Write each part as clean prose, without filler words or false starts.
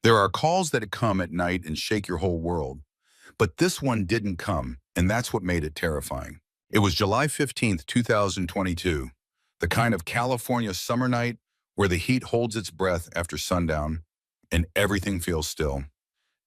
There are calls that come at night and shake your whole world. But this one didn't come, and that's what made it terrifying. It was July 15th, 2022, the kind of California summer night where the heat holds its breath after sundown and everything feels still.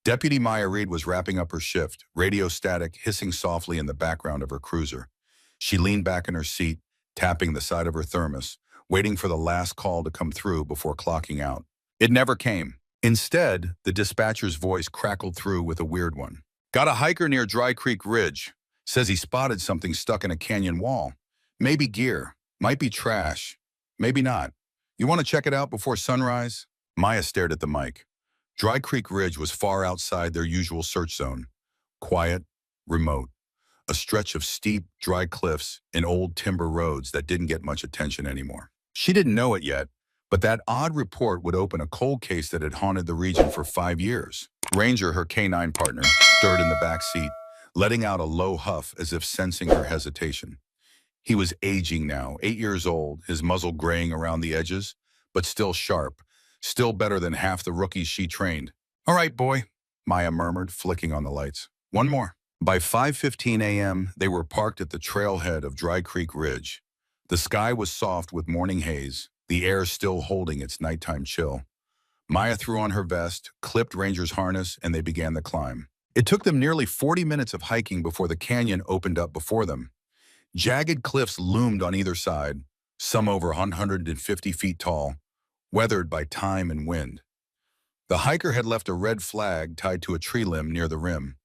Deputy Maya Reed was wrapping up her shift, radio static hissing softly in the background of her cruiser. She leaned back in her seat, tapping the side of her thermos, waiting for the last call to come through before clocking out. It never came. Instead, the dispatcher's voice crackled through with a weird one. Got a hiker near Dry Creek Ridge. Says he spotted something stuck in a canyon wall. Maybe gear. Might be trash. Maybe not. You want to check it out before sunrise? Maya stared at the mic. Dry Creek Ridge was far outside their usual search zone. Quiet, remote. A stretch of steep, dry cliffs and old timber roads that didn't get much attention anymore. She didn't know it yet, but that odd report would open a cold case that had haunted the region for 5 years. Ranger, her canine partner, stirred in the back seat, letting out a low huff as if sensing her hesitation. He was aging now, 8 years old, his muzzle graying around the edges, but still sharp, still better than half the rookies she trained. All right, boy, Maya murmured, flicking on the lights. One more. By 5:15 a.m., they were parked at the trailhead of Dry Creek Ridge. The sky was soft with morning haze, the air still holding its nighttime chill. Maya threw on her vest, clipped Ranger's harness, and they began the climb. It took them nearly 40 minutes of hiking before the canyon opened up before them. Jagged cliffs loomed on either side, some over 150 feet tall, weathered by time and wind. The hiker had left a red flag tied to a tree limb near the rim.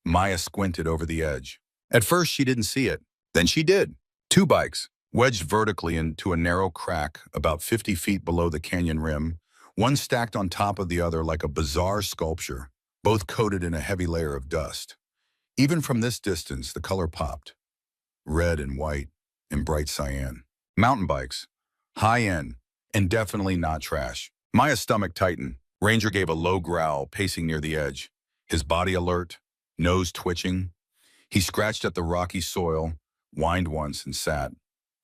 Maya squinted over the edge. At first, she didn't see it. Then she did. 2 bikes, wedged vertically into a narrow crack about 50 feet below the canyon rim, one stacked on top of the other like a bizarre sculpture, both coated in a heavy layer of dust. Even from this distance, the color popped. Red and white and bright cyan. Mountain bikes. High-end, and definitely not trash. Maya's stomach tightened. Ranger gave a low growl, pacing near the edge, his body alert, nose twitching. He scratched at the rocky soil, whined once, and sat,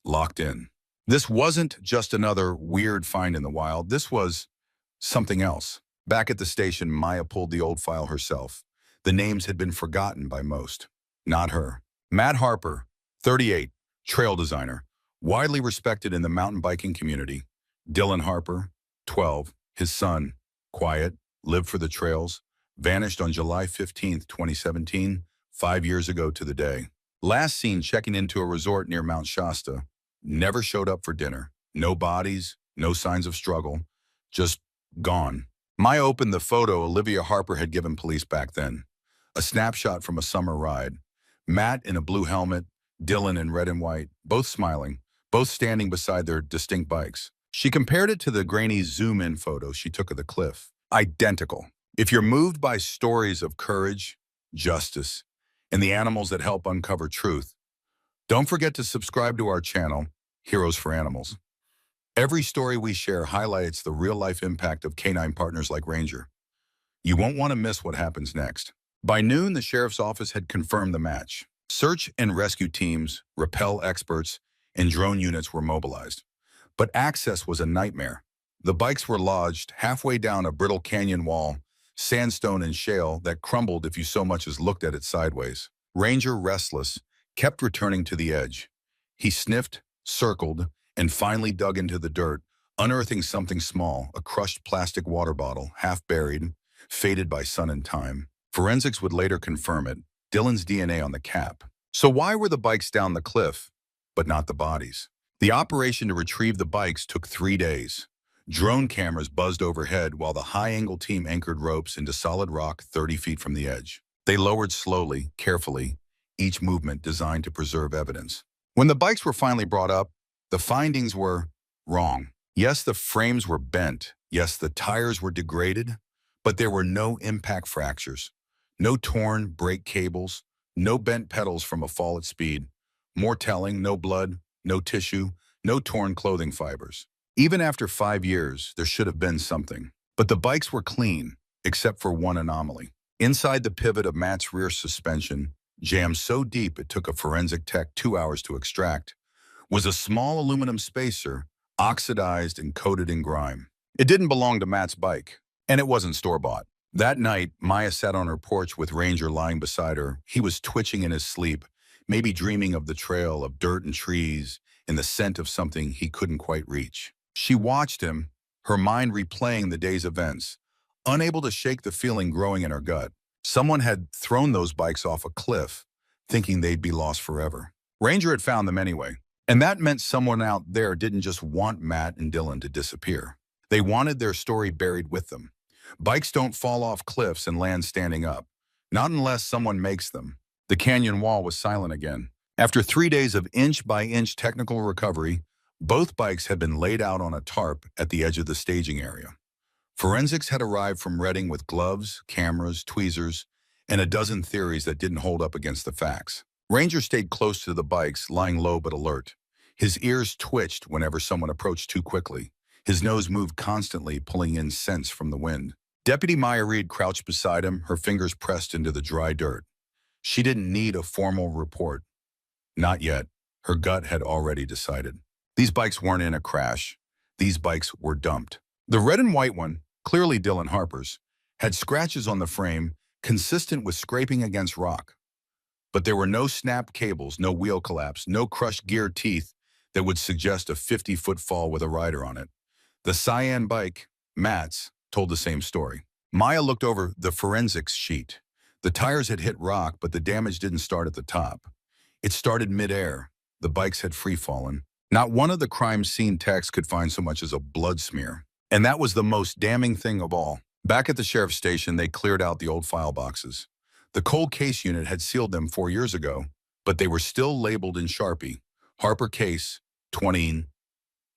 locked in. This wasn't just another weird find in the wild. This was something else. Back at the station, Maya pulled the old file herself. The names had been forgotten by most. Not her. Matt Harper, 38, trail designer, widely respected in the mountain biking community. Dylan Harper, 12, his son, quiet, lived for the trails, vanished on July 15th, 2017, 5 years ago to the day. Last seen checking into a resort near Mount Shasta. Never showed up for dinner. No bodies, no signs of struggle. Just gone. Maya opened the photo Olivia Harper had given police back then. A snapshot from a summer ride. Matt in a blue helmet, Dylan in red and white, both smiling, both standing beside their distinct bikes. She compared it to the grainy zoom-in photo she took of the cliff. Identical. If you're moved by stories of courage, justice, and the animals that help uncover truth, don't forget to subscribe to our channel, Heroes for Animals. Every story we share highlights the real-life impact of canine partners like Ranger. You won't want to miss what happens next. By noon, the sheriff's office had confirmed the match. Search and rescue teams, rappel experts, and drone units were mobilized. But access was a nightmare. The bikes were lodged halfway down a brittle canyon wall, sandstone and shale that crumbled if you so much as looked at it sideways. Ranger, restless, kept returning to the edge. He sniffed, circled, and finally dug into the dirt, unearthing something small, a crushed plastic water bottle, half buried, faded by sun and time. Forensics would later confirm it, Dylan's DNA on the cap. So why were the bikes down the cliff, but not the bodies? The operation to retrieve the bikes took 3 days. Drone cameras buzzed overhead while the high-angle team anchored ropes into solid rock 30 feet from the edge. They lowered slowly, carefully, each movement designed to preserve evidence. When the bikes were finally brought up, the findings were wrong. Yes, the frames were bent. Yes, the tires were degraded, but there were no impact fractures, no torn brake cables, no bent pedals from a fall at speed. More telling, no blood, no tissue, no torn clothing fibers. Even after 5 years, there should have been something. But the bikes were clean, except for one anomaly. Inside the pivot of Matt's rear suspension, jammed so deep it took a forensic tech 2 hours to extract, was a small aluminum spacer, oxidized and coated in grime. It didn't belong to Matt's bike. And it wasn't store-bought. That night, Maya sat on her porch with Ranger lying beside her. He was twitching in his sleep, maybe dreaming of the trail of dirt and trees and the scent of something he couldn't quite reach. She watched him, her mind replaying the day's events, unable to shake the feeling growing in her gut. Someone had thrown those bikes off a cliff, thinking they'd be lost forever. Ranger had found them anyway, and that meant someone out there didn't just want Matt and Dylan to disappear. They wanted their story buried with them. Bikes don't fall off cliffs and land standing up, not unless someone makes them. The canyon wall was silent again. After 3 days of inch-by-inch technical recovery, both bikes had been laid out on a tarp at the edge of the staging area. Forensics had arrived from Reading with gloves, cameras, tweezers, and a dozen theories that didn't hold up against the facts. Ranger stayed close to the bikes, lying low but alert. His ears twitched whenever someone approached too quickly. His nose moved constantly, pulling in scents from the wind. Deputy Maya Reed crouched beside him, her fingers pressed into the dry dirt. She didn't need a formal report. Not yet. Her gut had already decided. These bikes weren't in a crash. These bikes were dumped. The red and white one, clearly Dylan Harper's, had scratches on the frame consistent with scraping against rock. But there were no snapped cables, no wheel collapse, no crushed gear teeth that would suggest a 50-foot fall with a rider on it. The cyan bike, Matt's, told the same story. Maya looked over the forensics sheet. The tires had hit rock, but the damage didn't start at the top. It started mid-air. The bikes had free-fallen. Not one of the crime scene techs could find so much as a blood smear. And that was the most damning thing of all. Back at the sheriff's station, they cleared out the old file boxes. The cold case unit had sealed them 4 years ago, but they were still labeled in Sharpie. Harper Case, 20,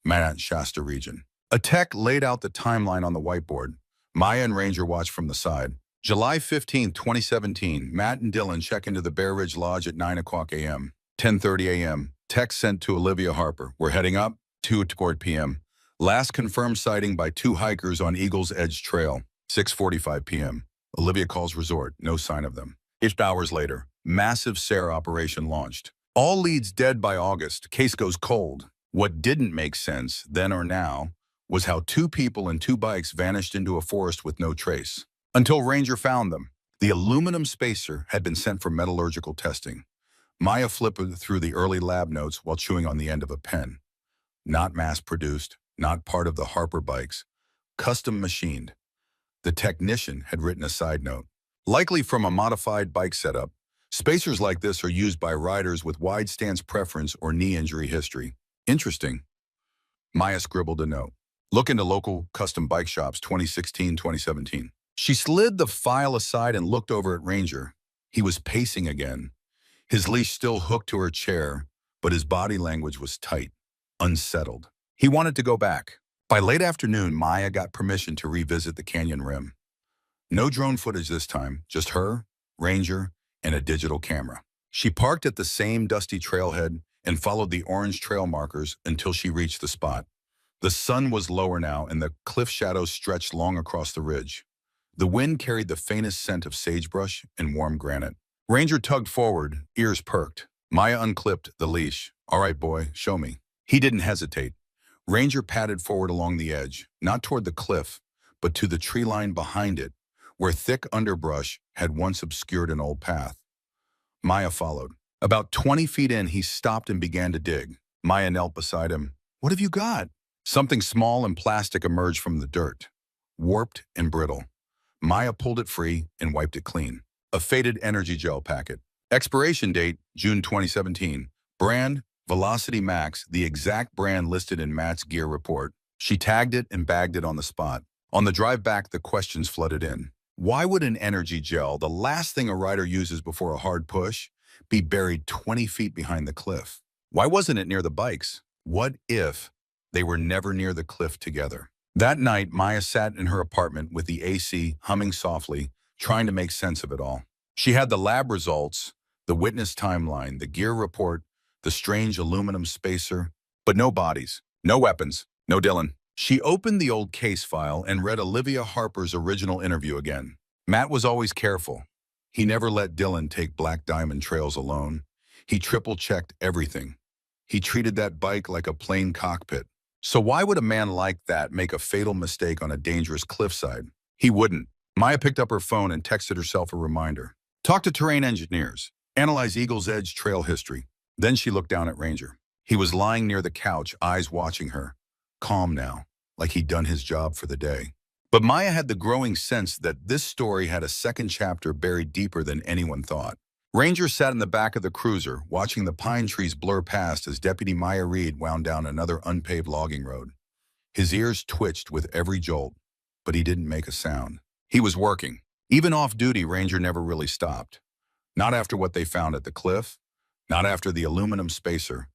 Matt Shasta region. A tech laid out the timeline on the whiteboard. Maya and Ranger watched from the side. July 15, 2017, Matt and Dylan check into the Bear Ridge Lodge at 9 o'clock a.m. 10:30 a.m. Text sent to Olivia Harper. We're heading up, 2 p.m. Last confirmed sighting by 2 hikers on Eagle's Edge Trail, 6:45 p.m. Olivia calls resort, no sign of them. 8 hours later, massive SARE operation launched. All leads dead by August, case goes cold. What didn't make sense, then or now, was how 2 people and 2 bikes vanished into a forest with no trace. Until Ranger found them. The aluminum spacer had been sent for metallurgical testing. Maya flipped through the early lab notes while chewing on the end of a pen. Not mass-produced, not part of the Harper bikes. Custom machined. The technician had written a side note. Likely from a modified bike setup, spacers like this are used by riders with wide stance preference or knee injury history. Interesting. Maya scribbled a note. Look into local custom bike shops 2016-2017. She slid the file aside and looked over at Ranger. He was pacing again. His leash still hooked to her chair, but his body language was tight, unsettled. He wanted to go back. By late afternoon, Maya got permission to revisit the canyon rim. No drone footage this time, just her, Ranger, and a digital camera. She parked at the same dusty trailhead and followed the orange trail markers until she reached the spot. The sun was lower now, and the cliff shadows stretched long across the ridge. The wind carried the faintest scent of sagebrush and warm granite. Ranger tugged forward, ears perked. Maya unclipped the leash. All right, boy, show me. He didn't hesitate. Ranger padded forward along the edge, not toward the cliff, but to the tree line behind it, where thick underbrush had once obscured an old path. Maya followed. About 20 feet in, he stopped and began to dig. Maya knelt beside him. What have you got? Something small and plastic emerged from the dirt, warped and brittle. Maya pulled it free and wiped it clean. A faded energy gel packet. Expiration date, June 2017. Brand, Velocity Max, the exact brand listed in Matt's gear report. She tagged it and bagged it on the spot. On the drive back, the questions flooded in. Why would an energy gel, the last thing a rider uses before a hard push, be buried 20 feet behind the cliff? Why wasn't it near the bikes? What if they were never near the cliff together? That night, Maya sat in her apartment with the AC humming softly, trying to make sense of it all. She had the lab results, the witness timeline, the gear report, the strange aluminum spacer, but no bodies, no weapons, no Dylan. She opened the old case file and read Olivia Harper's original interview again. Matt was always careful. He never let Dylan take Black Diamond trails alone. He triple-checked everything. He treated that bike like a plane cockpit. So why would a man like that make a fatal mistake on a dangerous cliffside? He wouldn't. Maya picked up her phone and texted herself a reminder. Talk to terrain engineers. Analyze Eagle's Edge trail history. Then she looked down at Ranger. He was lying near the couch, eyes watching her. Calm now, like he'd done his job for the day. But Maya had the growing sense that this story had a second chapter buried deeper than anyone thought. Ranger sat in the back of the cruiser, watching the pine trees blur past as Deputy Maya Reed wound down another unpaved logging road. His ears twitched with every jolt, but he didn't make a sound. He was working. Even off duty, Ranger never really stopped. Not after what they found at the cliff, not after the aluminum spacer,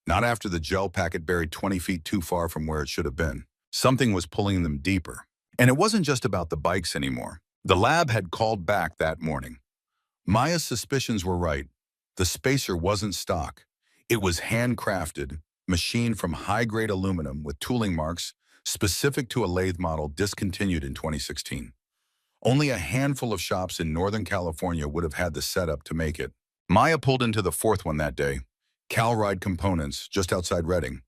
not after the gel packet buried 20 feet too far from where it should have been. Something was pulling them deeper. And it wasn't just about the bikes anymore. The lab had called back that morning. Maya's suspicions were right. The spacer wasn't stock. It was handcrafted, machined from high-grade aluminum with tooling marks specific to a lathe model discontinued in 2016. Only a handful of shops in Northern California would have had the setup to make it. Maya pulled into the fourth one that day, Calride Components, just outside Redding.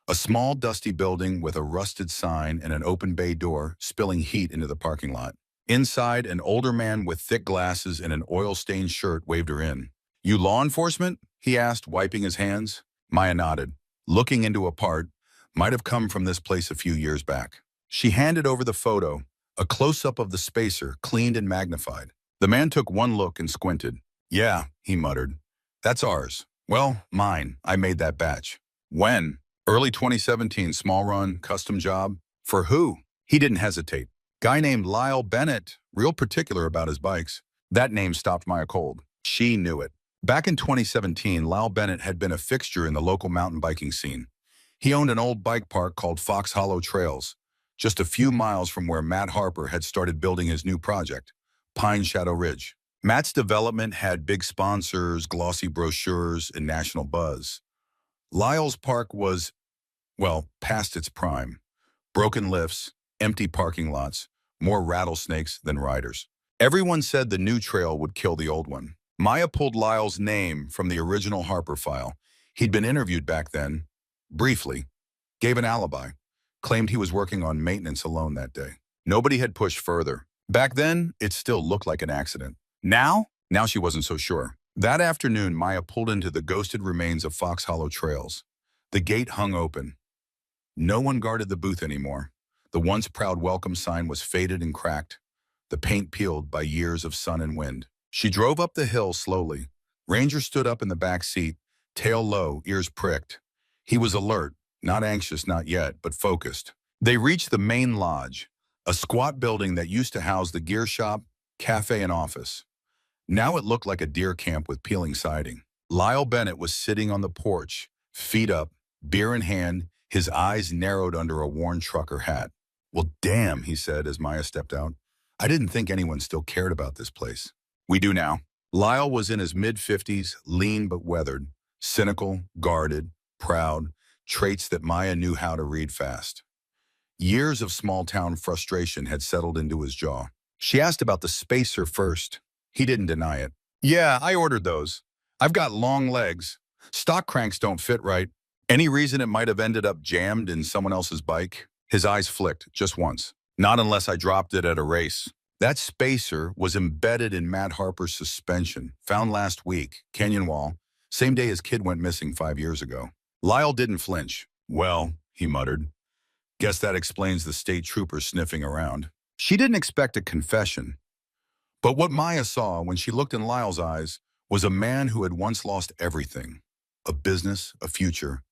A small, dusty building with a rusted sign and an open bay door spilling heat into the parking lot. Inside, an older man with thick glasses and an oil-stained shirt waved her in. You law enforcement? He asked, wiping his hands. Maya nodded. Looking into a part, might have come from this place a few years back. She handed over the photo, a close-up of the spacer, cleaned and magnified. The man took one look and squinted. Yeah, he muttered. That's ours. Well, mine. I made that batch. When? Early 2017, small run, custom job. For who? He didn't hesitate. Guy named Lyle Bennett, real particular about his bikes. That name stopped Maya cold. She knew it. Back in 2017, Lyle Bennett had been a fixture in the local mountain biking scene. He owned an old bike park called Fox Hollow Trails, just a few miles from where Matt Harper had started building his new project, Pine Shadow Ridge. Matt's development had big sponsors, glossy brochures, and national buzz. Lyle's park was, well, past its prime. Broken lifts, empty parking lots, more rattlesnakes than riders. Everyone said the new trail would kill the old one. Maya pulled Lyle's name from the original Harper file. He'd been interviewed back then, briefly, gave an alibi, claimed he was working on maintenance alone that day. Nobody had pushed further. Back then, it still looked like an accident. Now she wasn't so sure. That afternoon, Maya pulled into the ghosted remains of Fox Hollow Trails. The gate hung open. No one guarded the booth anymore. The once proud welcome sign was faded and cracked, the paint peeled by years of sun and wind. She drove up the hill slowly. Ranger stood up in the back seat, tail low, ears pricked. He was alert, not anxious, not yet, but focused. They reached the main lodge, a squat building that used to house the gear shop, cafe, and office. Now it looked like a deer camp with peeling siding. Lyle Bennett was sitting on the porch, feet up, beer in hand, his eyes narrowed under a worn trucker hat. Well, damn, he said as Maya stepped out. I didn't think anyone still cared about this place. We do now. Lyle was in his mid-50s, lean but weathered, cynical, guarded, proud, traits that Maya knew how to read fast. Years of small-town frustration had settled into his jaw. She asked about the spacer first. He didn't deny it. Yeah, I ordered those. I've got long legs. Stock cranks don't fit right. Any reason it might have ended up jammed in someone else's bike? His eyes flicked, just once. Not unless I dropped it at a race. That spacer was embedded in Matt Harper's suspension, found last week, canyon wall, same day his kid went missing 5 years ago. Lyle didn't flinch. Well, he muttered. Guess that explains the state trooper sniffing around. She didn't expect a confession. But what Maya saw when she looked in Lyle's eyes was a man who had once lost everything. A business, a future,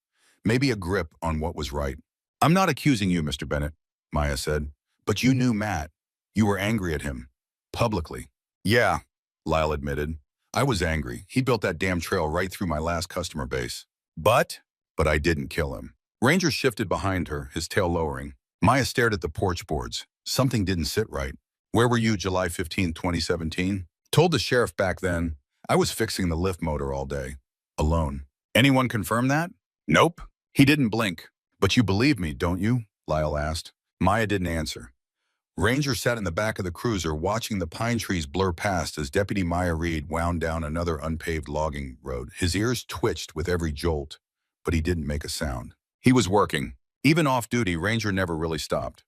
maybe a grip on what was right. I'm not accusing you, Mr. Bennett, Maya said, but you knew Matt. You were angry at him. Publicly. Yeah, Lyle admitted. I was angry. He built that damn trail right through my last customer base. But I didn't kill him. Ranger shifted behind her, his tail lowering. Maya stared at the porch boards. Something didn't sit right. Where were you July 15, 2017? Told the sheriff back then, I was fixing the lift motor all day. Alone. Anyone confirm that? Nope. He didn't blink. But you believe me, don't you? Lyle asked. Maya didn't answer. Ranger sat in the back of the cruiser watching the pine trees blur past as Deputy Maya Reed wound down another unpaved logging road. His ears twitched with every jolt, but he didn't make a sound. He was working. Even off duty, Ranger never really stopped.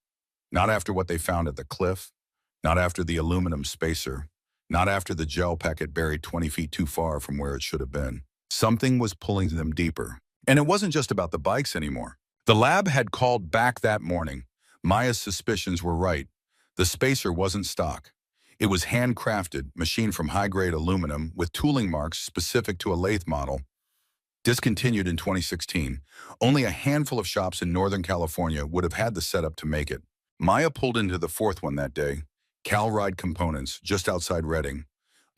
Not after what they found at the cliff, Not after the aluminum spacer. Not after the gel packet buried 20 feet too far from where it should have been. Something was pulling them deeper. And it wasn't just about the bikes anymore. The lab had called back that morning. Maya's suspicions were right. The spacer wasn't stock. It was handcrafted, machined from high-grade aluminum with tooling marks specific to a lathe model. Discontinued in 2016, only a handful of shops in Northern California would have had the setup to make it. Maya pulled into the fourth one that day, Calride Components, just outside Redding.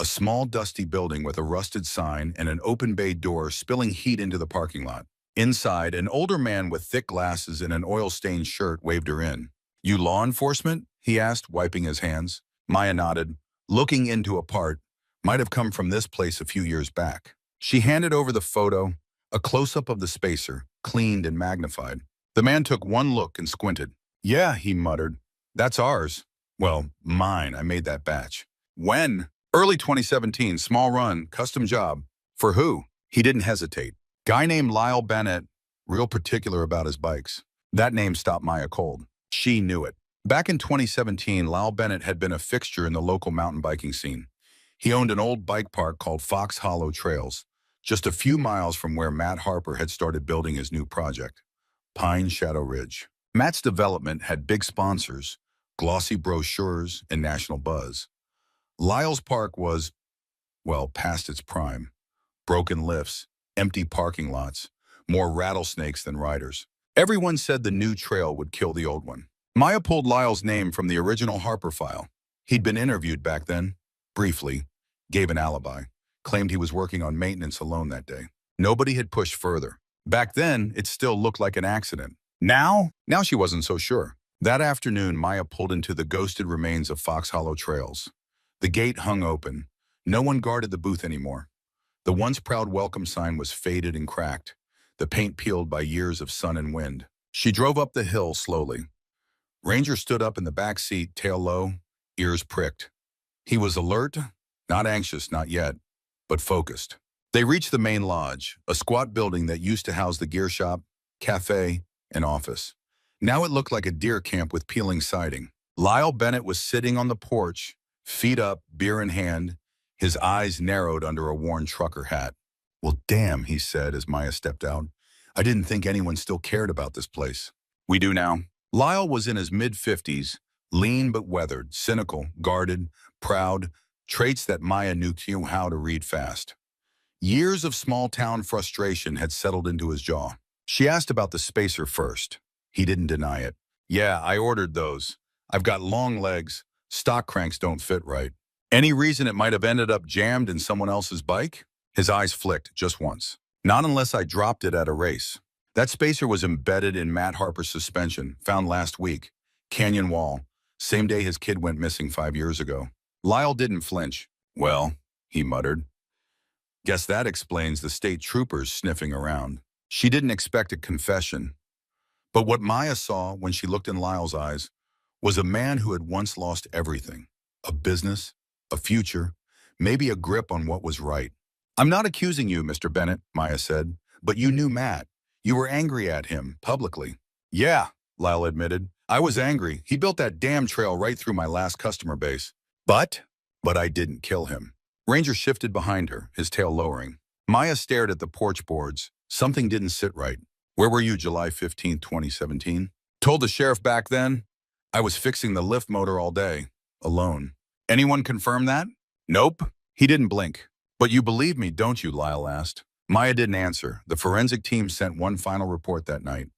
A small, dusty building with a rusted sign and an open bay door spilling heat into the parking lot. Inside, an older man with thick glasses and an oil-stained shirt waved her in. "You law enforcement?" he asked, wiping his hands. Maya nodded, looking into a part. Might have come from this place a few years back. She handed over the photo, a close-up of the spacer, cleaned and magnified. The man took one look and squinted. "Yeah," he muttered. "That's ours. Well, mine. I made that batch." "When?" "Early 2017, small run, custom job." "For who?" He didn't hesitate. "Guy named Lyle Bennett, real particular about his bikes." That name stopped Maya cold. She knew it. Back in 2017, Lyle Bennett had been a fixture in the local mountain biking scene. He owned an old bike park called Fox Hollow Trails, just a few miles from where Matt Harper had started building his new project, Pine Shadow Ridge. Matt's development had big sponsors, glossy brochures, and national buzz. Lyle's park was, well, past its prime. Broken lifts, empty parking lots, more rattlesnakes than riders. Everyone said the new trail would kill the old one. Maya pulled Lyle's name from the original Harper file. He'd been interviewed back then, briefly, gave an alibi, claimed he was working on maintenance alone that day. Nobody had pushed further. Back then, it still looked like an accident. Now she wasn't so sure. That afternoon, Maya pulled into the ghosted remains of Fox Hollow Trails. The gate hung open. No one guarded the booth anymore. The once proud welcome sign was faded and cracked, the paint peeled by years of sun and wind. She drove up the hill slowly. Ranger stood up in the back seat, tail low, ears pricked. He was alert, not anxious, not yet, but focused. They reached the main lodge, a squat building that used to house the gear shop, cafe, and office. Now it looked like a deer camp with peeling siding. Lyle Bennett was sitting on the porch, feet up, beer in hand, his eyes narrowed under a worn trucker hat. "Well, damn," he said as Maya stepped out. "I didn't think anyone still cared about this place." "We do now." Lyle was in his mid-50s, lean but weathered, cynical, guarded, proud, traits that Maya knew how to read fast. Years of small-town frustration had settled into his jaw. She asked about the spacer first. He didn't deny it. "Yeah, I ordered those. I've got long legs. Stock cranks don't fit right." "Any reason it might have ended up jammed in someone else's bike?" His eyes flicked just once. "Not unless I dropped it at a race." That spacer was embedded in Matt Harper's suspension, found last week. Canyon wall. Same day his kid went missing 5 years ago. Lyle didn't flinch. "Well," he muttered. "Guess that explains the state troopers sniffing around." She didn't expect a confession. But what Maya saw when she looked in Lyle's eyes was a man who had once lost everything. A business, a future, maybe a grip on what was right. "I'm not accusing you, Mr. Bennett," Maya said, "but you knew Matt. You were angry at him, publicly." "Yeah," Lyle admitted. "I was angry. He built that damn trail right through my last customer base. But I didn't kill him." Ranger shifted behind her, his tail lowering. Maya stared at the porch boards. Something didn't sit right. "Where were you July 15, 2017? "Told the sheriff back then. I was fixing the lift motor all day, alone." "Anyone confirm that?" "Nope." He didn't blink. "But you believe me, don't you?" Lyle asked. Maya didn't answer. The forensic team sent one final report that night.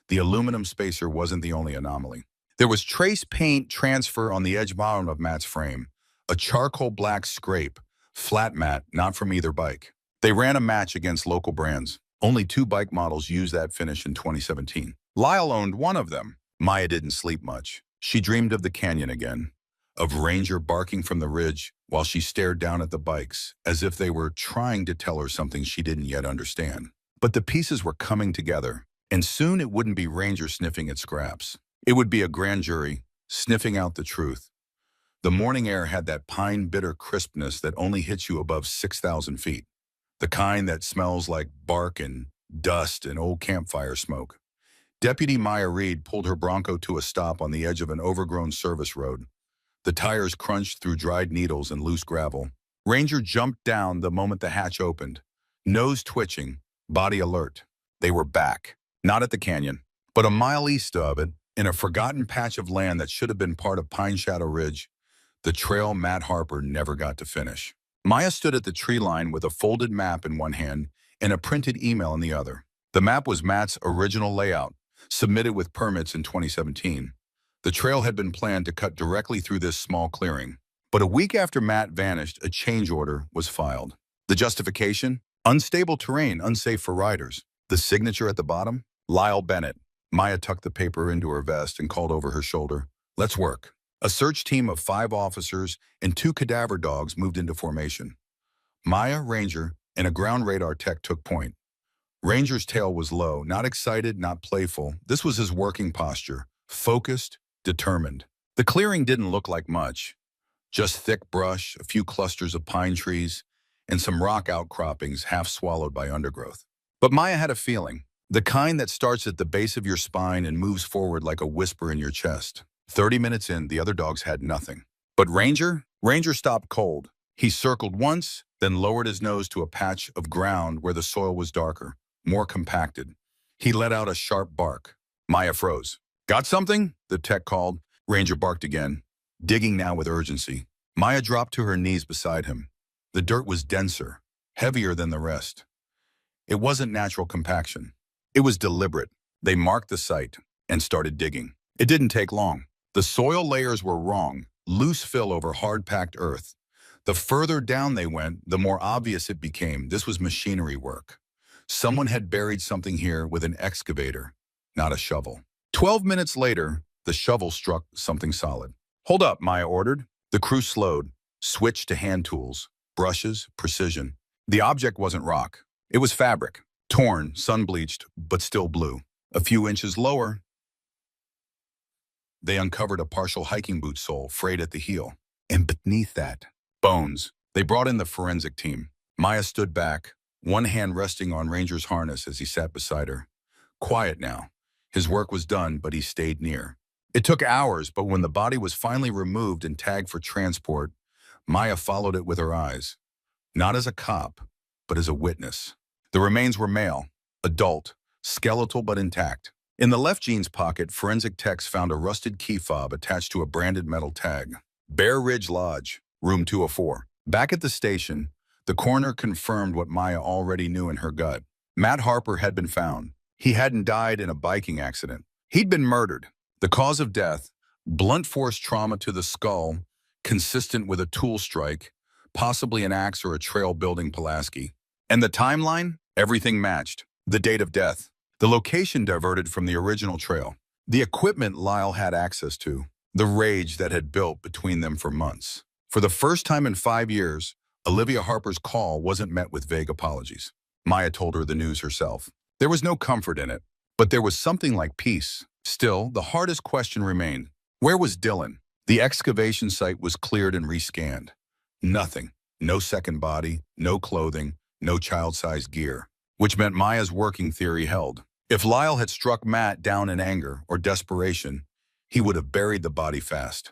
The aluminum spacer wasn't the only anomaly. There was trace paint transfer on the edge bottom of Matt's frame, a charcoal black scrape, flat mat, not from either bike. They ran a match against local brands. Only 2 bike models used that finish in 2017. Lyle owned one of them. Maya didn't sleep much. She dreamed of the canyon again, of Ranger barking from the ridge while she stared down at the bikes, as if they were trying to tell her something she didn't yet understand. But the pieces were coming together, and soon it wouldn't be Ranger sniffing at scraps. It would be a grand jury, sniffing out the truth. The morning air had that pine bitter crispness that only hits you above 6,000 feet. The kind that smells like bark and dust and old campfire smoke. Deputy Maya Reed pulled her Bronco to a stop on the edge of an overgrown service road. The tires crunched through dried needles and loose gravel. Ranger jumped down the moment the hatch opened. Nose twitching, body alert. They were back. Not at the canyon, but a mile east of it, in a forgotten patch of land that should have been part of Pine Shadow Ridge, the trail Matt Harper never got to finish. Maya stood at the tree line with a folded map in one hand and a printed email in the other. The map was Matt's original layout, submitted with permits in 2017. The trail had been planned to cut directly through this small clearing. But a week after Matt vanished, a change order was filed. The justification? Unstable terrain, unsafe for riders. The signature at the bottom? Lyle Bennett. Maya tucked the paper into her vest and called over her shoulder. Let's work. A search team of 5 officers and 2 cadaver dogs moved into formation. Maya, Ranger, and a ground radar tech took point. Ranger's tail was low, not excited, not playful. This was his working posture, focused, determined. The clearing didn't look like much. Just thick brush, a few clusters of pine trees, and some rock outcroppings half swallowed by undergrowth. But Maya had a feeling, the kind that starts at the base of your spine and moves forward like a whisper in your chest. 30 minutes in, the other dogs had nothing. But Ranger stopped cold. He circled once, then lowered his nose to a patch of ground where the soil was darker, more compacted. He let out a sharp bark. Maya froze. Got something? The tech called. Ranger barked again, digging now with urgency. Maya dropped to her knees beside him. The dirt was denser, heavier than the rest. It wasn't natural compaction. It was deliberate. They marked the site and started digging. It didn't take long. The soil layers were wrong, loose fill over hard-packed earth. The further down they went, the more obvious it became. This was machinery work. Someone had buried something here with an excavator, not a shovel. 12 minutes later, the shovel struck something solid. Hold up, Maya ordered. The crew slowed, switched to hand tools, brushes, precision. The object wasn't rock. It was fabric, torn, sun-bleached, but still blue. A few inches lower, they uncovered a partial hiking boot sole frayed at the heel. And beneath that, bones. They brought in the forensic team. Maya stood back, one hand resting on Ranger's harness as he sat beside her. Quiet now. His work was done, but he stayed near. It took hours, but when the body was finally removed and tagged for transport, Maya followed it with her eyes. Not as a cop, but as a witness. The remains were male, adult, skeletal but intact. In the left jeans pocket, forensic techs found a rusted key fob attached to a branded metal tag. Bear Ridge Lodge, room 204. Back at the station, the coroner confirmed what Maya already knew in her gut. Matt Harper had been found. He hadn't died in a biking accident. He'd been murdered. The cause of death, blunt force trauma to the skull, consistent with a tool strike, possibly an axe or a trail-building Pulaski. And the timeline? Everything matched. The date of death. The location diverted from the original trail. The equipment Lyle had access to. The rage that had built between them for months. For the first time in 5 years, Olivia Harper's call wasn't met with vague apologies. Maya told her the news herself. There was no comfort in it, but there was something like peace. Still, the hardest question remained. Where was Dylan? The excavation site was cleared and rescanned. Nothing. No second body, no clothing, no child-sized gear. Which meant Maya's working theory held. If Lyle had struck Matt down in anger or desperation, he would have buried the body fast.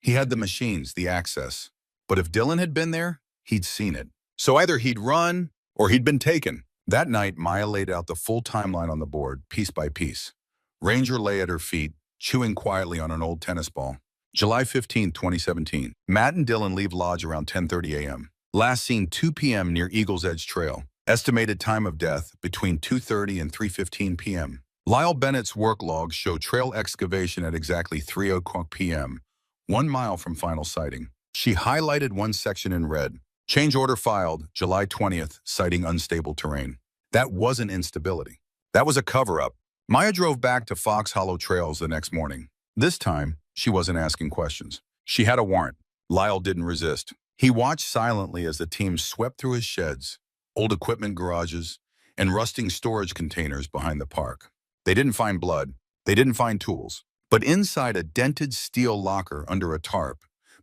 He had the machines, the access. But if Dylan had been there, he'd seen it. So either he'd run or he'd been taken. That night, Maya laid out the full timeline on the board, piece by piece. Ranger lay at her feet, chewing quietly on an old tennis ball. July 15, 2017. Matt and Dylan leave lodge around 10:30 a.m. Last seen 2 p.m. near Eagle's Edge Trail. Estimated time of death between 2:30 and 3:15 p.m. Lyle Bennett's work logs show trail excavation at exactly 3:00 p.m., 1 mile from final sighting. She highlighted one section in red. Change order filed, July 20th, citing unstable terrain. That wasn't instability. That was a cover-up. Maya drove back to Fox Hollow Trails the next morning. This time, she wasn't asking questions. She had a warrant. Lyle didn't resist. He watched silently as the team swept through his sheds, old equipment garages, and rusting storage containers behind the park. They didn't find blood. They didn't find tools. But inside a dented steel locker under a tarp,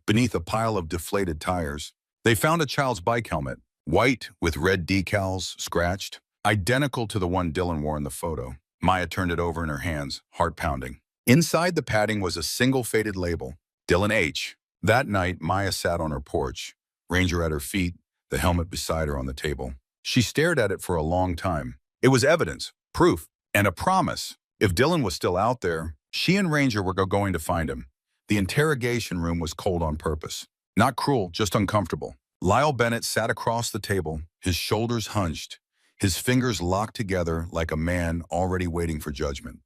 beneath a pile of deflated tires, they found a child's bike helmet, white with red decals scratched, identical to the one Dylan wore in the photo. Maya turned it over in her hands, heart pounding. Inside the padding was a single faded label, Dylan H., That night, Maya sat on her porch, Ranger at her feet, the helmet beside her on the table. She stared at it for a long time. It was evidence, proof, and a promise. If Dylan was still out there, she and Ranger were going to find him. The interrogation room was cold on purpose. Not cruel, just uncomfortable. Lyle Bennett sat across the table, his shoulders hunched, his fingers locked together like a man already waiting for judgment.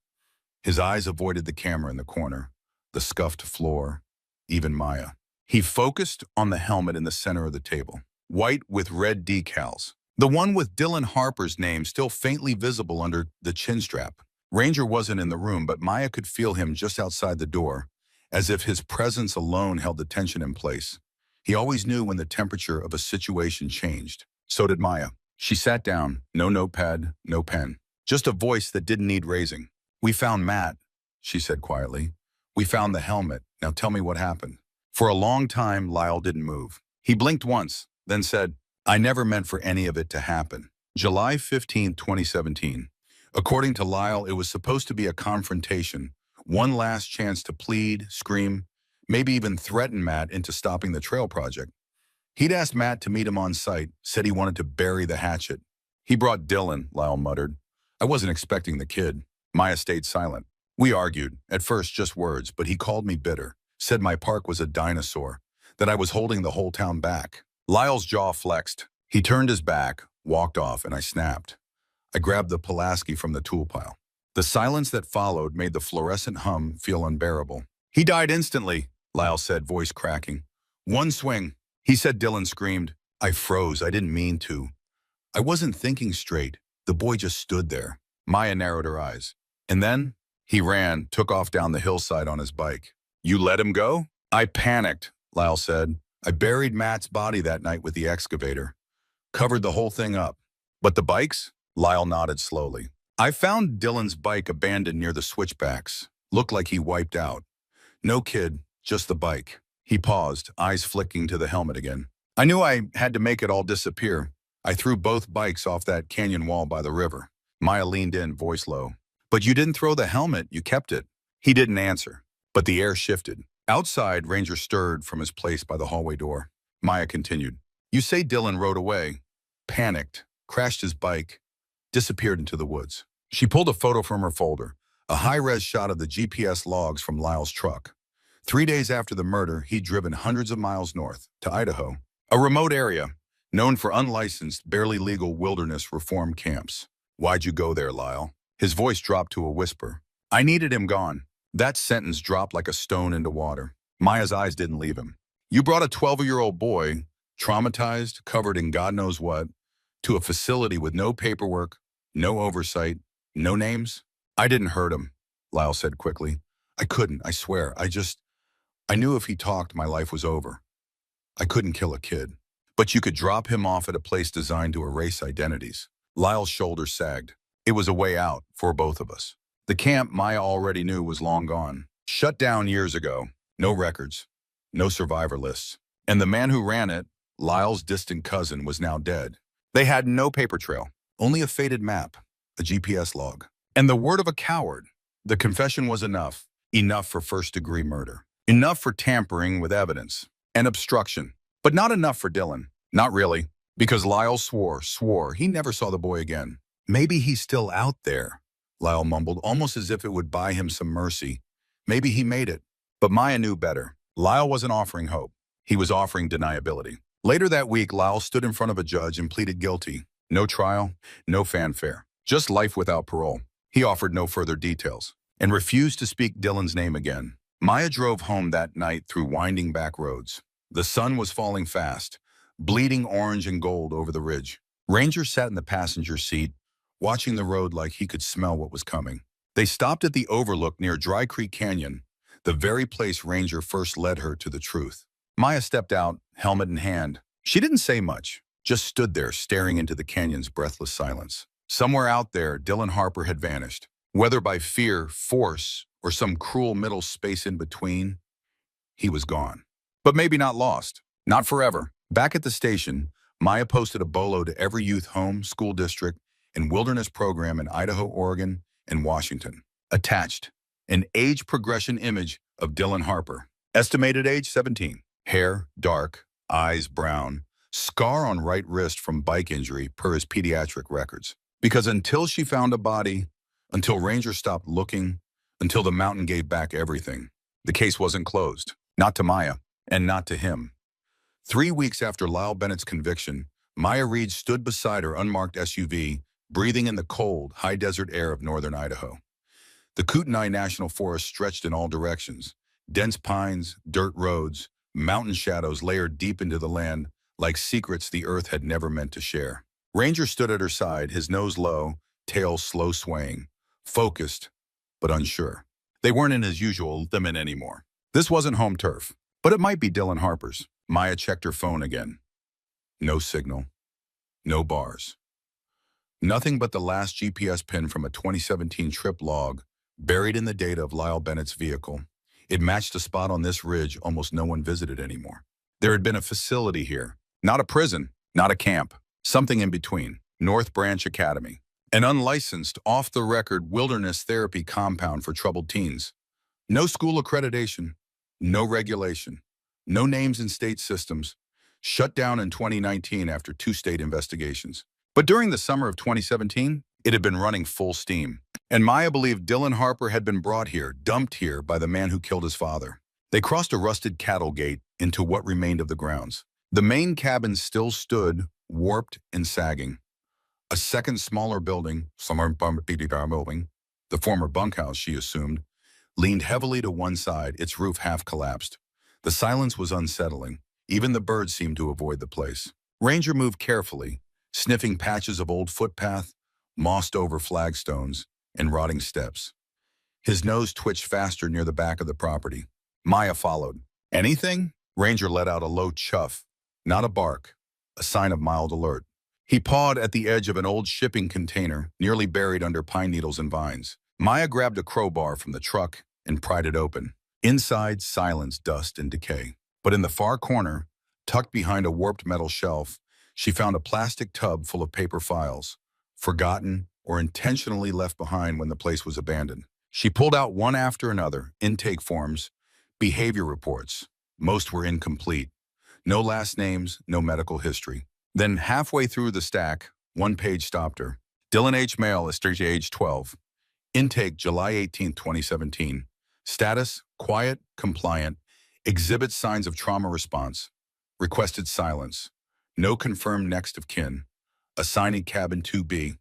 His eyes avoided the camera in the corner, the scuffed floor, even Maya. He focused on the helmet in the center of the table, white with red decals. The one with Dylan Harper's name still faintly visible under the chin strap. Ranger wasn't in the room, but Maya could feel him just outside the door, as if his presence alone held the tension in place. He always knew when the temperature of a situation changed. So did Maya. She sat down, no notepad, no pen. Just a voice that didn't need raising. "We found Matt," she said quietly. "We found the helmet. Now tell me what happened." For a long time, Lyle didn't move. He blinked once, then said, "I never meant for any of it to happen." July 15, 2017. According to Lyle, it was supposed to be a confrontation, one last chance to plead, scream, maybe even threaten Matt into stopping the trail project. He'd asked Matt to meet him on site, said he wanted to bury the hatchet. "He brought Dylan," Lyle muttered. "I wasn't expecting the kid." Maya stayed silent. "We argued, at first just words, but he called me bitter, said my park was a dinosaur, that I was holding the whole town back." Lyle's jaw flexed. He turned his back, walked off, and I snapped. I grabbed the Pulaski from the tool pile. The silence that followed made the fluorescent hum feel unbearable. "He died instantly," Lyle said, voice cracking. "One swing." He said. Dylan screamed. I froze. I didn't mean to. I wasn't thinking straight. The boy just stood there. Maya narrowed her eyes. "And then?" "He ran, took off down the hillside on his bike." "You let him go?" "I panicked," Lyle said. "I buried Matt's body that night with the excavator. Covered the whole thing up." "But the bikes?" Lyle nodded slowly. "I found Dylan's bike abandoned near the switchbacks. Looked like he wiped out. No kid, just the bike." He paused, eyes flicking to the helmet again. "I knew I had to make it all disappear. I threw both bikes off that canyon wall by the river." Maya leaned in, voice low. "But you didn't throw the helmet, you kept it." He didn't answer, but the air shifted. Outside, Ranger stirred from his place by the hallway door. Maya continued. "You say Dylan rode away, panicked, crashed his bike, disappeared into the woods." She pulled a photo from her folder, a high-res shot of the GPS logs from Lyle's truck. 3 days after the murder, he'd driven hundreds of miles north, to Idaho, a remote area, known for unlicensed, barely legal wilderness reform camps. "Why'd you go there, Lyle?" His voice dropped to a whisper. "I needed him gone." That sentence dropped like a stone into water. Maya's eyes didn't leave him. "You brought a 12-year-old boy, traumatized, covered in God knows what, to a facility with no paperwork, no oversight, no names?" "I didn't hurt him," Lyle said quickly. "I couldn't, I swear. I knew if he talked, my life was over. I couldn't kill a kid." "But you could drop him off at a place designed to erase identities." Lyle's shoulders sagged. It was a way out for both of us. The camp Maya already knew was long gone. Shut down years ago. No records. No survivor lists. And the man who ran it, Lyle's distant cousin, was now dead. They had no paper trail. Only a faded map. A GPS log. And the word of a coward. The confession was enough. Enough for first-degree murder. Enough for tampering with evidence. And obstruction. But not enough for Dylan. Not really. Because Lyle swore he never saw the boy again. "Maybe he's still out there," Lyle mumbled, almost as if it would buy him some mercy. "Maybe he made it." But Maya knew better. Lyle wasn't offering hope. He was offering deniability. Later that week, Lyle stood in front of a judge and pleaded guilty. No trial, no fanfare. Just life without parole. He offered no further details and refused to speak Dylan's name again. Maya drove home that night through winding back roads. The sun was falling fast, bleeding orange and gold over the ridge. Ranger sat in the passenger seat, watching the road like he could smell what was coming. They stopped at the overlook near Dry Creek Canyon, the very place Ranger first led her to the truth. Maya stepped out, helmet in hand. She didn't say much, just stood there staring into the canyon's breathless silence. Somewhere out there, Dylan Harper had vanished. Whether by fear, force, or some cruel middle space in between, he was gone. But maybe not lost. Not forever. Back at the station, Maya posted a bolo to every youth home, school district, and wilderness program in Idaho, Oregon, and Washington. Attached, an age progression image of Dylan Harper. Estimated age 17. Hair dark, eyes brown, scar on right wrist from bike injury per his pediatric records. Because until she found a body, until Ranger stopped looking, until the mountain gave back everything, the case wasn't closed. Not to Maya, and not to him. 3 weeks after Lyle Bennett's conviction, Maya Reed stood beside her unmarked SUV, breathing in the cold, high desert air of northern Idaho. The Kootenai National Forest stretched in all directions. Dense pines, dirt roads, mountain shadows layered deep into the land like secrets the earth had never meant to share. Ranger stood at her side, his nose low, tail slow swaying, focused but unsure. They weren't in his usual limit anymore. This wasn't home turf, but it might be Dylan Harper's. Maya checked her phone again. No signal. No bars. Nothing but the last GPS pin from a 2017 trip log buried in the data of Lyle Bennett's vehicle. It matched a spot on this ridge almost no one visited anymore. There had been a facility here. Not a prison, not a camp. Something in between. North Branch Academy. An unlicensed, off-the-record wilderness therapy compound for troubled teens. No school accreditation. No regulation. No names in state systems. Shut down in 2019 after 2 state investigations. But during the summer of 2017, it had been running full steam. And Maya believed Dylan Harper had been brought here, dumped here by the man who killed his father. They crossed a rusted cattle gate into what remained of the grounds. The main cabin still stood, warped and sagging. A second smaller building, the former bunkhouse, she assumed, leaned heavily to one side, its roof half collapsed. The silence was unsettling. Even the birds seemed to avoid the place. Ranger moved carefully, sniffing patches of old footpath, mossed-over flagstones, and rotting steps. His nose twitched faster near the back of the property. Maya followed. Anything? Ranger let out a low chuff, not a bark, a sign of mild alert. He pawed at the edge of an old shipping container, nearly buried under pine needles and vines. Maya grabbed a crowbar from the truck and pried it open. Inside, silence, dust, and decay. But in the far corner, tucked behind a warped metal shelf, she found a plastic tub full of paper files, forgotten or intentionally left behind when the place was abandoned. She pulled out one after another, intake forms, behavior reports. Most were incomplete. No last names, no medical history. Then halfway through the stack, one page stopped her. Dylan H. Male, age 12. Intake July 18, 2017. Status, quiet, compliant. Exhibits signs of trauma response. Requested silence. No confirmed next of kin. Assignee cabin 2B.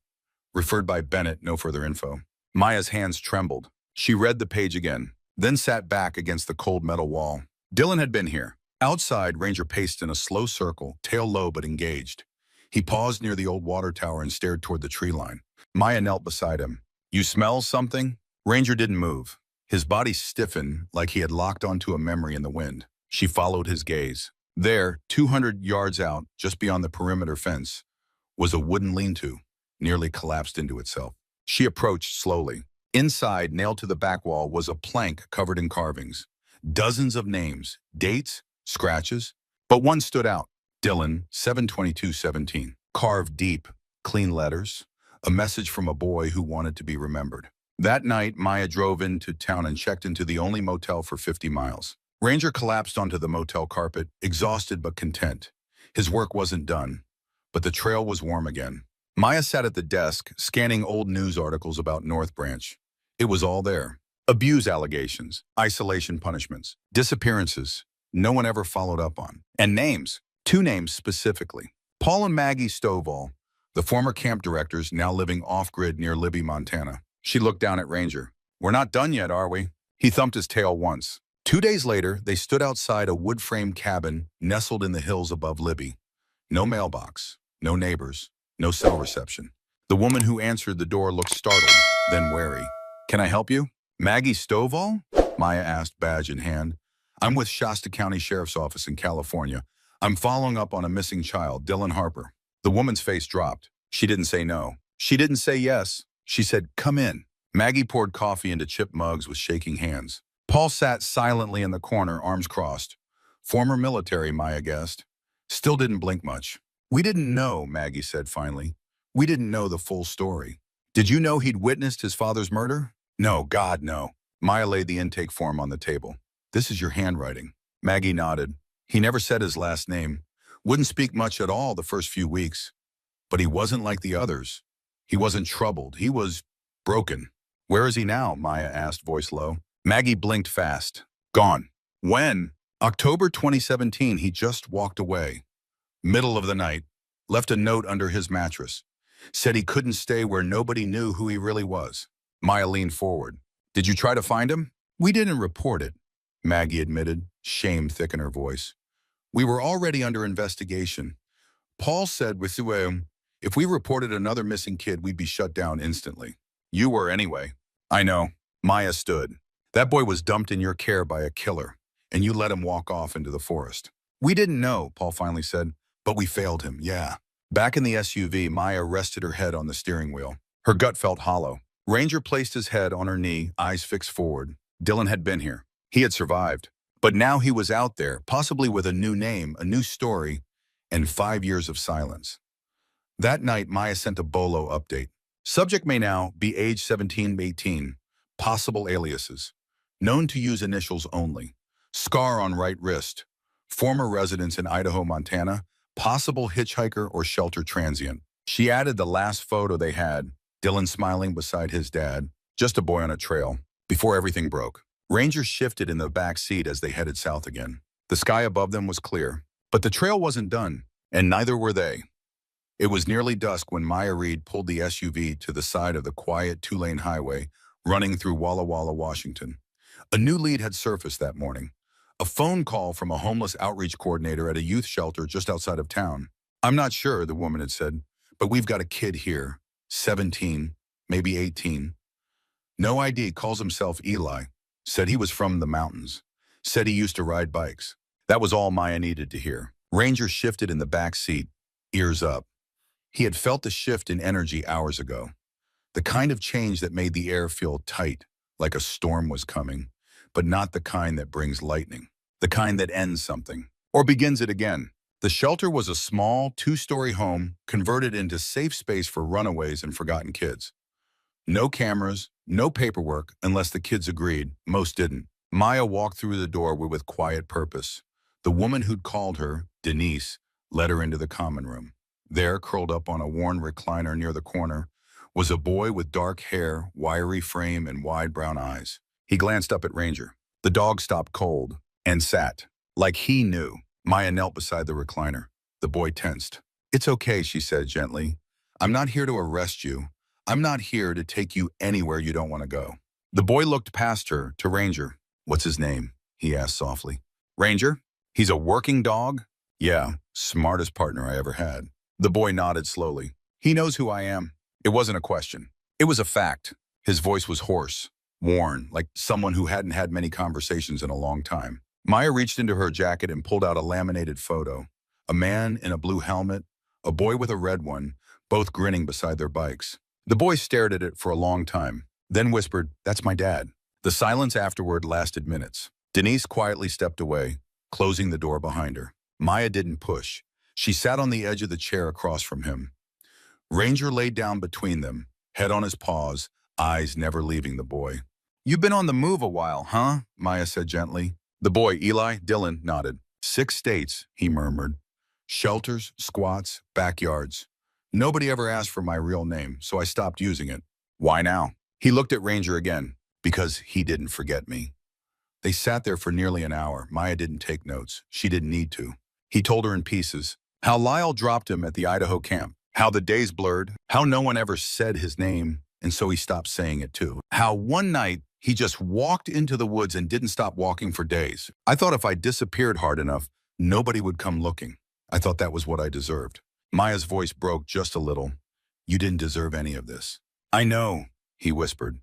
Referred by Bennett, no further info. Maya's hands trembled. She read the page again, then sat back against the cold metal wall. Dylan had been here. Outside, Ranger paced in a slow circle, tail low but engaged. He paused near the old water tower and stared toward the tree line. Maya knelt beside him. You smell something? Ranger didn't move. His body stiffened like he had locked onto a memory in the wind. She followed his gaze. There, 200 yards out, just beyond the perimeter fence, was a wooden lean-to, nearly collapsed into itself. She approached slowly. Inside, nailed to the back wall, was a plank covered in carvings. Dozens of names, dates, scratches, but one stood out. Dylan, 7/22/17. Carved deep, clean letters, a message from a boy who wanted to be remembered. That night, Maya drove into town and checked into the only motel for 50 miles. Ranger collapsed onto the motel carpet, exhausted but content. His work wasn't done, but the trail was warm again. Maya sat at the desk, scanning old news articles about North Branch. It was all there. Abuse allegations, isolation punishments, disappearances no one ever followed up on. And names, 2 names specifically. Paul and Maggie Stovall, the former camp directors now living off-grid near Libby, Montana. She looked down at Ranger. We're not done yet, are we? He thumped his tail once. 2 days later, they stood outside a wood-framed cabin nestled in the hills above Libby. No mailbox, no neighbors, no cell reception. The woman who answered the door looked startled, then wary. Can I help you? Maggie Stovall? Maya asked, badge in hand. I'm with Shasta County Sheriff's Office in California. I'm following up on a missing child, Dylan Harper. The woman's face dropped. She didn't say no. She didn't say yes. She said, come in. Maggie poured coffee into chip mugs with shaking hands. Paul sat silently in the corner, arms crossed. Former military, Maya guessed. Still didn't blink much. We didn't know, Maggie said finally. We didn't know the full story. Did you know he'd witnessed his father's murder? No, God, no. Maya laid the intake form on the table. "This is your handwriting." Maggie nodded. He never said his last name. Wouldn't speak much at all the first few weeks. But he wasn't like the others. He wasn't troubled. He was broken. "Where is he now?" Maya asked, voice low. Maggie blinked fast. "Gone." "When?" "October 2017. He just walked away. Middle of the night. Left a note under his mattress. Said he couldn't stay where nobody knew who he really was." Maya leaned forward. "Did you try to find him?" "We didn't report it," Maggie admitted, shame thick in her voice. "We were already under investigation. Paul said if we reported another missing kid, we'd be shut down instantly." "You were anyway." "I know." Maya stood. "That boy was dumped in your care by a killer, and you let him walk off into the forest." "We didn't know," Paul finally said, "but we failed him, yeah." Back in the SUV, Maya rested her head on the steering wheel. Her gut felt hollow. Ranger placed his head on her knee, eyes fixed forward. Dylan had been here. He had survived. But now he was out there, possibly with a new name, a new story, and 5 years of silence. That night, Maya sent a Bolo update. Subject may now be age 17-18. Possible aliases. Known to use initials only. Scar on right wrist. Former residence in Idaho, Montana. Possible hitchhiker or shelter transient. She added the last photo they had, Dylan smiling beside his dad, just a boy on a trail, before everything broke. Ranger shifted in the back seat as they headed south again. The sky above them was clear, but the trail wasn't done, and neither were they. It was nearly dusk when Maya Reed pulled the SUV to the side of the quiet 2-lane highway running through Walla Walla, Washington. A new lead had surfaced that morning. A phone call from a homeless outreach coordinator at a youth shelter just outside of town. "I'm not sure," the woman had said, "but we've got a kid here, 17, maybe 18. No ID, calls himself Eli. Said he was from the mountains. Said he used to ride bikes." That was all Maya needed to hear. Ranger shifted in the back seat, ears up. He had felt the shift in energy hours ago. The kind of change that made the air feel tight, like a storm was coming, but not the kind that brings lightning. The kind that ends something, or begins it again. The shelter was a small, 2-story home converted into safe space for runaways and forgotten kids. No cameras, no paperwork, unless the kids agreed. Most didn't. Maya walked through the door with quiet purpose. The woman who'd called her, Denise, led her into the common room. There, curled up on a worn recliner near the corner, was a boy with dark hair, wiry frame, and wide brown eyes. He glanced up at Ranger. The dog stopped cold and sat, like he knew. Maya knelt beside the recliner. The boy tensed. "It's okay," she said gently. "I'm not here to arrest you. I'm not here to take you anywhere you don't want to go." The boy looked past her to Ranger. "What's his name?" he asked softly. "Ranger? He's a working dog?" "Yeah, smartest partner I ever had." The boy nodded slowly. "He knows who I am." It wasn't a question. It was a fact. His voice was hoarse, worn, like someone who hadn't had many conversations in a long time. Maya reached into her jacket and pulled out a laminated photo. A man in a blue helmet, a boy with a red one, both grinning beside their bikes. The boy stared at it for a long time, then whispered, "That's my dad." The silence afterward lasted minutes. Denise quietly stepped away, closing the door behind her. Maya didn't push. She sat on the edge of the chair across from him. Ranger laid down between them, head on his paws, eyes never leaving the boy. "You've been on the move a while, huh?" Maya said gently. The boy, Eli, Dylan, nodded. 6 states, he murmured. Shelters, squats, backyards. Nobody ever asked for my real name, so I stopped using it. "Why now?" He looked at Ranger again. "Because he didn't forget me." They sat there for nearly an hour. Maya didn't take notes. She didn't need to. He told her in pieces. How Lyle dropped him at the Idaho camp. How the days blurred. How no one ever said his name, and so he stopped saying it too. How one night, he just walked into the woods and didn't stop walking for days. "I thought if I disappeared hard enough, nobody would come looking. I thought that was what I deserved." Maya's voice broke just a little. "You didn't deserve any of this." "I know," he whispered.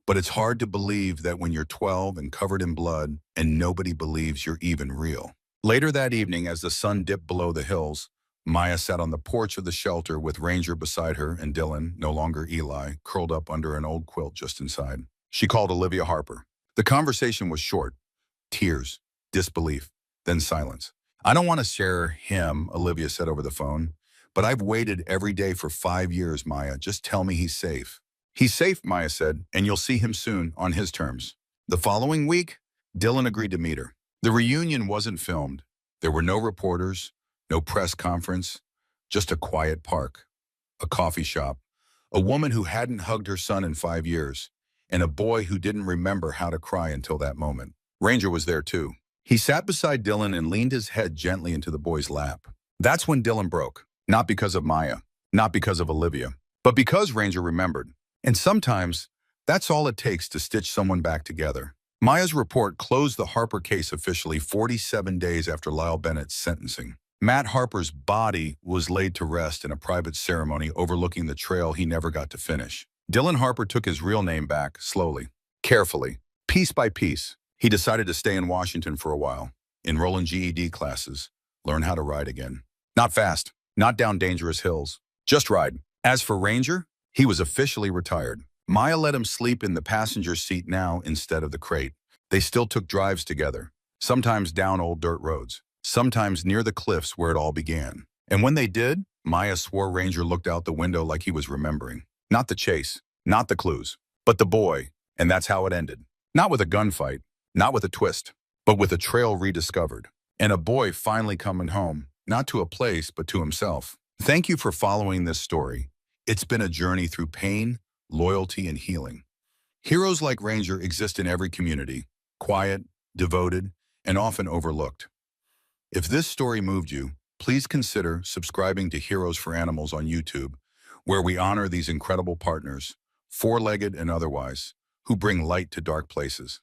"But it's hard to believe that when you're 12 and covered in blood and nobody believes you're even real." Later that evening, as the sun dipped below the hills, Maya sat on the porch of the shelter with Ranger beside her and Dylan, no longer Eli, curled up under an old quilt just inside. She called Olivia Harper. The conversation was short. Tears, disbelief, then silence. "I don't want to share him," Olivia said over the phone. "But I've waited every day for 5 years, Maya. Just tell me he's safe." "He's safe," Maya said, "and you'll see him soon, on his terms." The following week, Dylan agreed to meet her. The reunion wasn't filmed. There were no reporters, no press conference, just a quiet park, a coffee shop, a woman who hadn't hugged her son in 5 years, and a boy who didn't remember how to cry until that moment. Ranger was there too. He sat beside Dylan and leaned his head gently into the boy's lap. That's when Dylan broke. Not because of Maya, not because of Olivia, but because Ranger remembered. And sometimes, that's all it takes to stitch someone back together. Maya's report closed the Harper case officially 47 days after Lyle Bennett's sentencing. Matt Harper's body was laid to rest in a private ceremony overlooking the trail he never got to finish. Dylan Harper took his real name back, slowly, carefully, piece by piece. He decided to stay in Washington for a while, enroll in GED classes, learn how to ride again. Not fast, not down dangerous hills, just ride. As for Ranger, he was officially retired. Maya let him sleep in the passenger seat now instead of the crate. They still took drives together, sometimes down old dirt roads, sometimes near the cliffs where it all began. And when they did, Maya swore Ranger looked out the window like he was remembering. Not the chase, not the clues, but the boy, and that's how it ended. Not with a gunfight, not with a twist, but with a trail rediscovered. And a boy finally coming home, not to a place, but to himself. Thank you for following this story. It's been a journey through pain, loyalty, and healing. Heroes like Ranger exist in every community, quiet, devoted, and often overlooked. If this story moved you, please consider subscribing to Heroes for Animals on YouTube, where we honor these incredible partners, four-legged and otherwise, who bring light to dark places.